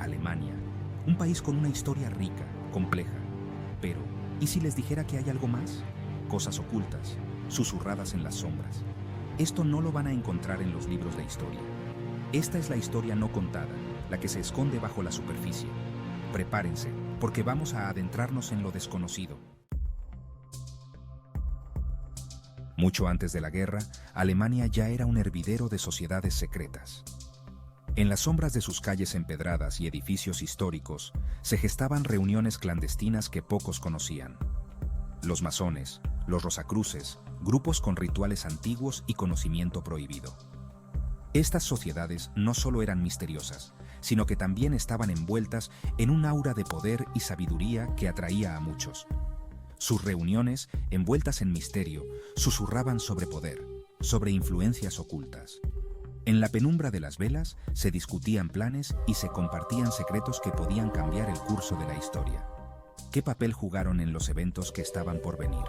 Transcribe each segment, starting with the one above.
Alemania, un país con una historia rica, compleja. Pero, ¿y si les dijera que hay algo más? Cosas ocultas, susurradas en las sombras. Esto no lo van a encontrar en los libros de historia. Esta es la historia no contada, la que se esconde bajo la superficie. Prepárense, porque vamos a adentrarnos en lo desconocido. Mucho antes de la guerra, Alemania ya era un hervidero de sociedades secretas. En las sombras de sus calles empedradas y edificios históricos, se gestaban reuniones clandestinas que pocos conocían. Los masones, los rosacruces, grupos con rituales antiguos y conocimiento prohibido. Estas sociedades no solo eran misteriosas, sino que también estaban envueltas en un aura de poder y sabiduría que atraía a muchos. Sus reuniones, envueltas en misterio, susurraban sobre poder, sobre influencias ocultas. En la penumbra de las velas se discutían planes y se compartían secretos que podían cambiar el curso de la historia. ¿Qué papel jugaron en los eventos que estaban por venir?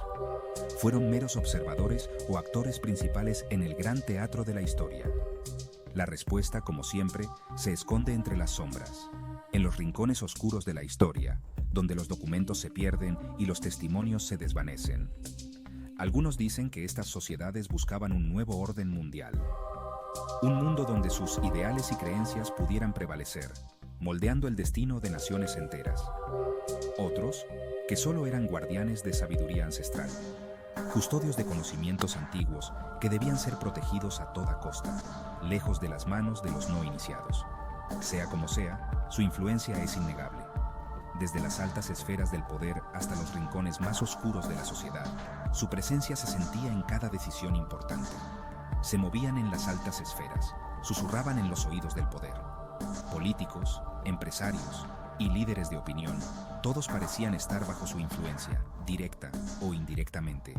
¿Fueron meros observadores o actores principales en el gran teatro de la historia? La respuesta, como siempre, se esconde entre las sombras, en los rincones oscuros de la historia, donde los documentos se pierden y los testimonios se desvanecen. Algunos dicen que estas sociedades buscaban un nuevo orden mundial. Un mundo donde sus ideales y creencias pudieran prevalecer, moldeando el destino de naciones enteras. Otros, que solo eran guardianes de sabiduría ancestral, custodios de conocimientos antiguos que debían ser protegidos a toda costa, lejos de las manos de los no iniciados. Sea como sea, su influencia es innegable. Desde las altas esferas del poder hasta los rincones más oscuros de la sociedad, su presencia se sentía en cada decisión importante. Se movían en las altas esferas, susurraban en los oídos del poder. Políticos, empresarios y líderes de opinión, todos parecían estar bajo su influencia, directa o indirectamente.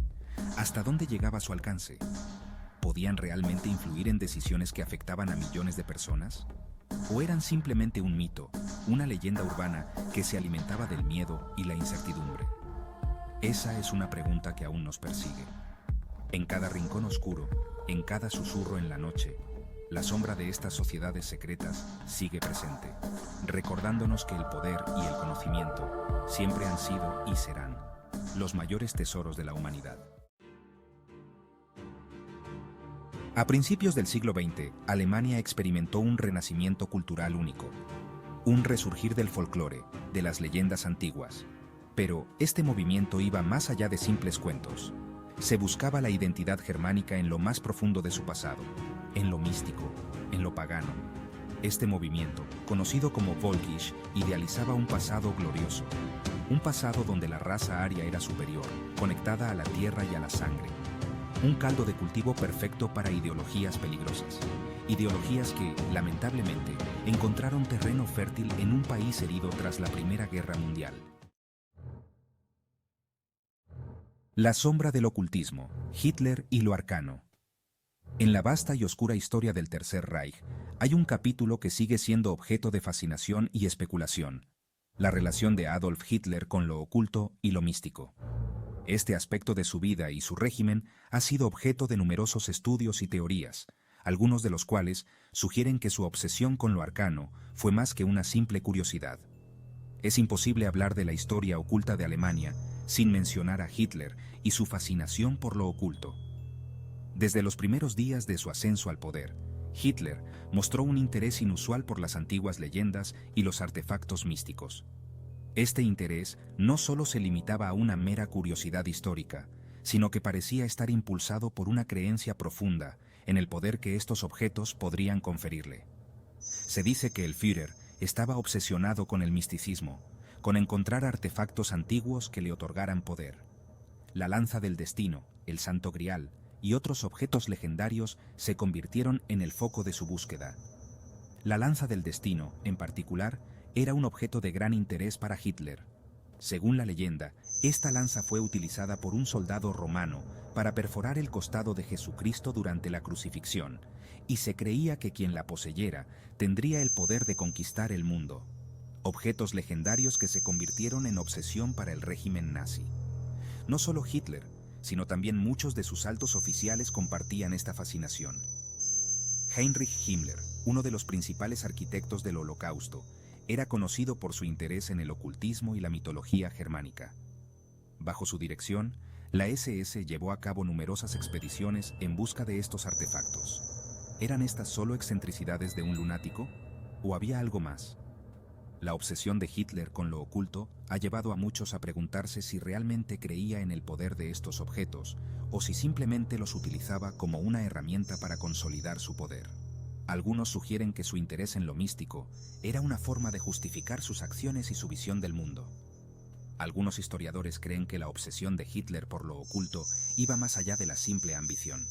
¿Hasta dónde llegaba su alcance? ¿Podían realmente influir en decisiones que afectaban a millones de personas? ¿O eran simplemente un mito, una leyenda urbana que se alimentaba del miedo y la incertidumbre? Esa es una pregunta que aún nos persigue. En cada rincón oscuro, en cada susurro en la noche, la sombra de estas sociedades secretas sigue presente, recordándonos que el poder y el conocimiento siempre han sido y serán los mayores tesoros de la humanidad. A principios del siglo XX, Alemania experimentó un renacimiento cultural único, un resurgir del folclore, de las leyendas antiguas. Pero este movimiento iba más allá de simples cuentos. Se buscaba la identidad germánica en lo más profundo de su pasado, en lo místico, en lo pagano. Este movimiento, conocido como Völkisch, idealizaba un pasado glorioso, un pasado donde la raza aria era superior, conectada a la tierra y a la sangre. Un caldo de cultivo perfecto para ideologías peligrosas. Ideologías que, lamentablemente, encontraron terreno fértil en un país herido tras la Primera Guerra Mundial. La sombra del ocultismo, Hitler y lo arcano. En la vasta y oscura historia del Tercer Reich, hay un capítulo que sigue siendo objeto de fascinación y especulación: la relación de Adolf Hitler con lo oculto y lo místico. Este aspecto de su vida y su régimen ha sido objeto de numerosos estudios y teorías, algunos de los cuales sugieren que su obsesión con lo arcano fue más que una simple curiosidad. Es imposible hablar de la historia oculta de Alemania sin mencionar a Hitler y su fascinación por lo oculto. Desde los primeros días de su ascenso al poder, Hitler mostró un interés inusual por las antiguas leyendas y los artefactos místicos. Este interés no solo se limitaba a una mera curiosidad histórica, sino que parecía estar impulsado por una creencia profunda en el poder que estos objetos podrían conferirle. Se dice que el Führer estaba obsesionado con el misticismo, con encontrar artefactos antiguos que le otorgaran poder. La lanza del destino, el Santo Grial y otros objetos legendarios se convirtieron en el foco de su búsqueda. La lanza del destino, en particular, era un objeto de gran interés para Hitler. Según la leyenda, esta lanza fue utilizada por un soldado romano para perforar el costado de Jesucristo durante la crucifixión, y se creía que quien la poseyera tendría el poder de conquistar el mundo. Objetos legendarios que se convirtieron en obsesión para el régimen nazi. No solo Hitler, sino también muchos de sus altos oficiales compartían esta fascinación. Heinrich Himmler, uno de los principales arquitectos del Holocausto, era conocido por su interés en el ocultismo y la mitología germánica. Bajo su dirección, la SS llevó a cabo numerosas expediciones en busca de estos artefactos. ¿Eran estas solo excentricidades de un lunático? ¿O había algo más? La obsesión de Hitler con lo oculto ha llevado a muchos a preguntarse si realmente creía en el poder de estos objetos o si simplemente los utilizaba como una herramienta para consolidar su poder. Algunos sugieren que su interés en lo místico era una forma de justificar sus acciones y su visión del mundo. Algunos historiadores creen que la obsesión de Hitler por lo oculto iba más allá de la simple ambición.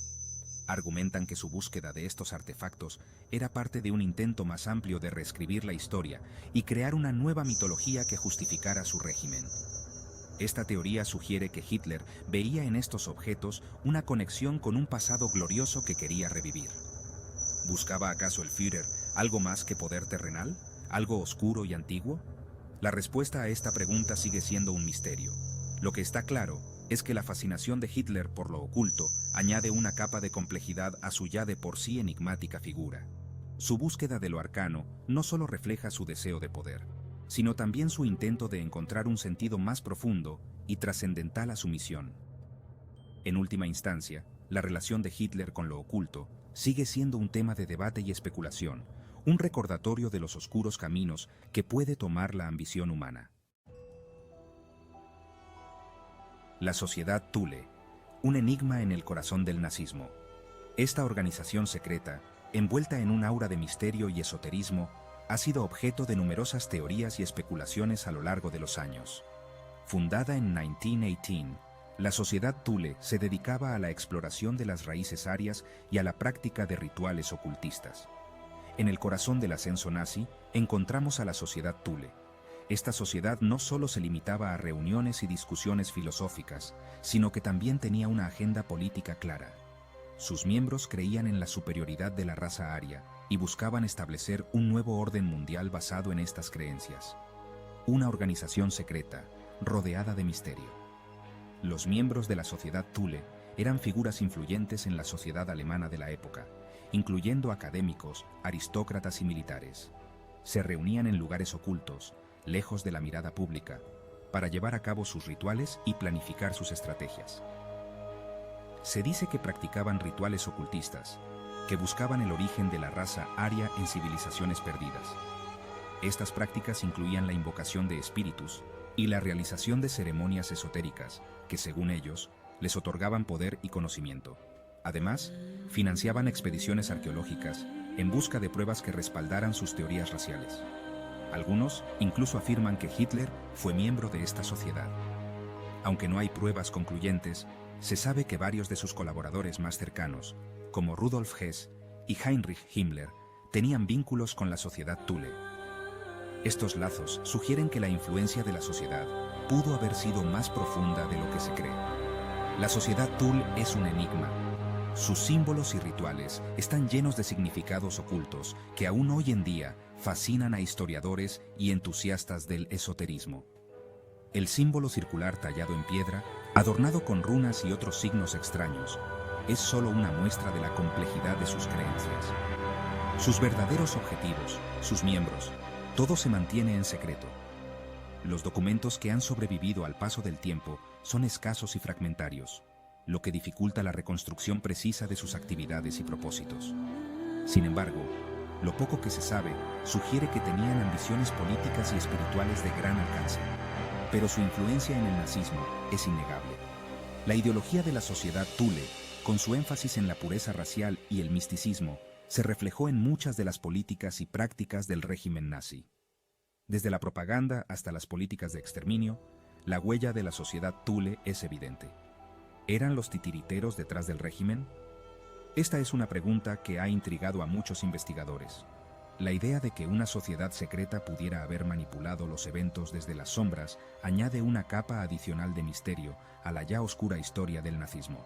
Argumentan que su búsqueda de estos artefactos era parte de un intento más amplio de reescribir la historia y crear una nueva mitología que justificara su régimen. Esta teoría sugiere que Hitler veía en estos objetos una conexión con un pasado glorioso que quería revivir. ¿Buscaba acaso el Führer algo más que poder terrenal? ¿Algo oscuro y antiguo? La respuesta a esta pregunta sigue siendo un misterio. Lo que está claro es que la fascinación de Hitler por lo oculto añade una capa de complejidad a su ya de por sí enigmática figura. Su búsqueda de lo arcano no solo refleja su deseo de poder, sino también su intento de encontrar un sentido más profundo y trascendental a su misión. En última instancia, la relación de Hitler con lo oculto sigue siendo un tema de debate y especulación, un recordatorio de los oscuros caminos que puede tomar la ambición humana. La Sociedad Thule, un enigma en el corazón del nazismo. Esta organización secreta, envuelta en un aura de misterio y esoterismo, ha sido objeto de numerosas teorías y especulaciones a lo largo de los años. Fundada en 1918, la Sociedad Thule se dedicaba a la exploración de las raíces arias y a la práctica de rituales ocultistas. En el corazón del ascenso nazi encontramos a la Sociedad Thule. Esta sociedad no solo se limitaba a reuniones y discusiones filosóficas, sino que también tenía una agenda política clara. Sus miembros creían en la superioridad de la raza aria y buscaban establecer un nuevo orden mundial basado en estas creencias. Una organización secreta, rodeada de misterio. Los miembros de la Sociedad Thule eran figuras influyentes en la sociedad alemana de la época, incluyendo académicos, aristócratas y militares. Se reunían en lugares ocultos, lejos de la mirada pública, para llevar a cabo sus rituales y planificar sus estrategias. Se dice que practicaban rituales ocultistas, que buscaban el origen de la raza aria en civilizaciones perdidas. Estas prácticas incluían la invocación de espíritus y la realización de ceremonias esotéricas que, según ellos, les otorgaban poder y conocimiento. Además, financiaban expediciones arqueológicas en busca de pruebas que respaldaran sus teorías raciales. Algunos incluso afirman que Hitler fue miembro de esta sociedad. Aunque no hay pruebas concluyentes, se sabe que varios de sus colaboradores más cercanos, como Rudolf Hess y Heinrich Himmler, tenían vínculos con la Sociedad Thule. Estos lazos sugieren que la influencia de la sociedad pudo haber sido más profunda de lo que se cree. La Sociedad Thule es un enigma. Sus símbolos y rituales están llenos de significados ocultos que aún hoy en día fascinan a historiadores y entusiastas del esoterismo. El símbolo circular tallado en piedra, adornado con runas y otros signos extraños, es solo una muestra de la complejidad de sus creencias. Sus verdaderos objetivos, sus miembros, todo se mantiene en secreto. Los documentos que han sobrevivido al paso del tiempo son escasos y fragmentarios, lo que dificulta la reconstrucción precisa de sus actividades y propósitos. Sin embargo, lo poco que se sabe sugiere que tenían ambiciones políticas y espirituales de gran alcance, pero su influencia en el nazismo es innegable. La ideología de la Sociedad Thule, con su énfasis en la pureza racial y el misticismo, se reflejó en muchas de las políticas y prácticas del régimen nazi. Desde la propaganda hasta las políticas de exterminio, la huella de la Sociedad Thule es evidente. ¿Eran los titiriteros detrás del régimen? Esta es una pregunta que ha intrigado a muchos investigadores. La idea de que una sociedad secreta pudiera haber manipulado los eventos desde las sombras añade una capa adicional de misterio a la ya oscura historia del nazismo.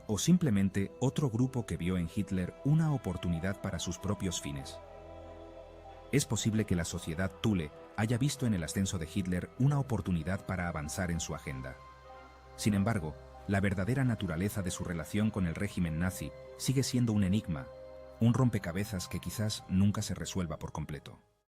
O simplemente otro grupo que vio en Hitler una oportunidad para sus propios fines. Es posible que la Sociedad Thule haya visto en el ascenso de Hitler una oportunidad para avanzar en su agenda. Sin embargo, la verdadera naturaleza de su relación con el régimen nazi sigue siendo un enigma, un rompecabezas que quizás nunca se resuelva por completo.